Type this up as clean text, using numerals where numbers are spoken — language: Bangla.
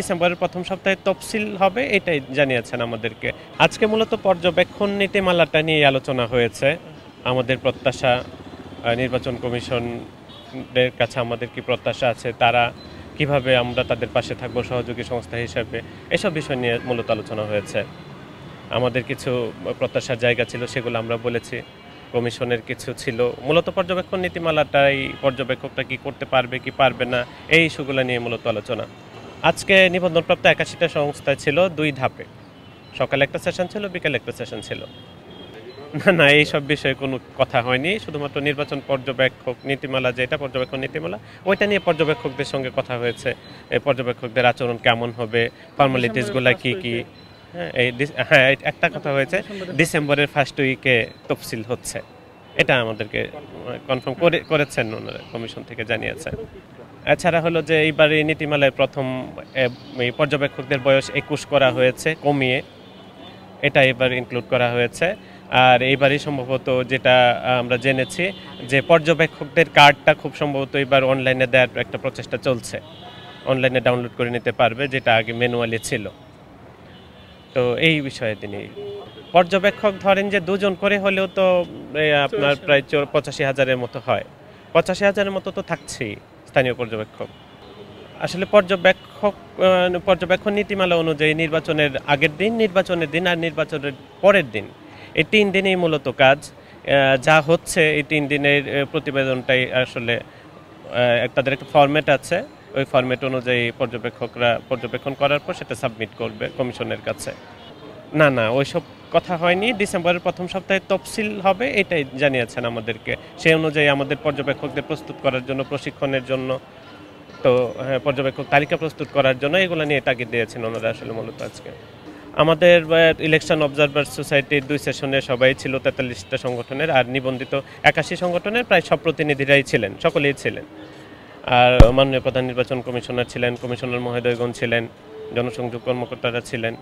ডিসেম্বরের প্রথম সপ্তাহে তফসিল হবে এটাই জানিয়েছেন আমাদেরকে। আজকে মূলত পর্যবেক্ষণ নীতিমালাটা নিয়ে আলোচনা হয়েছে। আমাদের প্রত্যাশা, নির্বাচন কমিশনের কাছে আমাদের কি প্রত্যাশা আছে, তারা কিভাবে আমরা তাদের পাশে থাকবো সহযোগী সংস্থা হিসেবে, এসব বিষয় নিয়ে মূলত আলোচনা হয়েছে। আমাদের কিছু প্রত্যাশার জায়গা ছিল, সেগুলো আমরা বলেছি। কমিশনের কিছু ছিল, মূলত পর্যবেক্ষণ নীতিমালাটাই পর্যবেক্ষকটা কি করতে পারবে কি পারবে না, এই ইস্যুগুলো নিয়ে মূলত আলোচনা। আজকে নিবন্ধনপ্রাপ্ত 81টা সংস্থা ছিল 2 ধাপে। সকালে একটা সেশন ছিল, বিকালে একটা সেশন ছিল। না, এই সব বিষয়ে কোনো কথা হয়নি। শুধুমাত্র নির্বাচন পর্যবেক্ষক নীতিমালা, যেটা পর্যবেক্ষণ নীতিমালা, ওইটা নিয়ে পর্যবেক্ষকদের সঙ্গে কথা হয়েছে। এই পর্যবেক্ষকদের আচরণ কেমন হবে, ফর্মালিটিসগুলো কি। হ্যাঁ, একটা কথা হয়েছে, ডিসেম্বরের ফার্স্ট উইকে তফসিল হচ্ছে। এটা আমাদেরকে কনফার্ম করেছেন ওনারা, কমিশন থেকে জানিয়েছেন। এছাড়া হলো যে এইবার এই নীতিমালায় প্রথম পর্যবেক্ষকদের বয়স 21 করা হয়েছে কমিয়ে, এটা এবার ইনক্লুড করা হয়েছে। আর এইবারই সম্ভবত যেটা আমরা জেনেছি যে পর্যবেক্ষকদের কার্ডটা খুব সম্ভবত এবার অনলাইনে দেওয়ার একটা প্রচেষ্টা চলছে। অনলাইনে ডাউনলোড করে নিতে পারবে, যেটা আগে ম্যানুয়ালি ছিল। তো এই বিষয়ে তিনি পর্যবেক্ষক ধরেন যে 2 জন করে হলেও তো আপনার প্রায় 85,000-এর মতো হয়। 85,000-এর মতো তো থাকছেই স্থানীয় পর্যবেক্ষক। আসলে পর্যবেক্ষণ নীতিমালা অনুযায়ী নির্বাচনের আগের দিন, নির্বাচনের দিন আর নির্বাচনের পরের দিন, এই 3 দিনেই মূলত কাজ। যা হচ্ছে এই 3 দিনের প্রতিবেদনটাই আসলে তাদের একটা ফরম্যাট আছে। ওই ফরম্যাট অনুযায়ী পর্যবেক্ষকরা পর্যবেক্ষণ করার পর সেটা সাবমিট করবে কমিশনের কাছে। না, ওইসব কথা হয়নি। ডিসেম্বরের প্রথম সপ্তাহে তফসিল হবে এটাই জানিয়েছেন আমাদেরকে। সেই অনুযায়ী আমাদের পর্যবেক্ষকদের প্রস্তুত করার জন্য, প্রশিক্ষণের জন্য, তো হ্যাঁ, পর্যবেক্ষক তালিকা প্রস্তুত করার জন্য এগুলো নিয়ে তাগিদ দিয়েছেন ওনারা আসলে মূলত আজকে। আমাদের ইলেকশন অবজারভার সোসাইটির 2 সেশনে সবাই ছিল 43টা সংগঠনের, আর নিবন্ধিত 81 সংগঠনের প্রায় সব প্রতিনিধিরাই ছিলেন, সকলেই ছিলেন। আর মাননীয় প্রধান নির্বাচন কমিশনার ছিলেন, কমিশনার মহোদয়গণ ছিলেন, জনসংযোগ কর্মকর্তারা ছিলেন।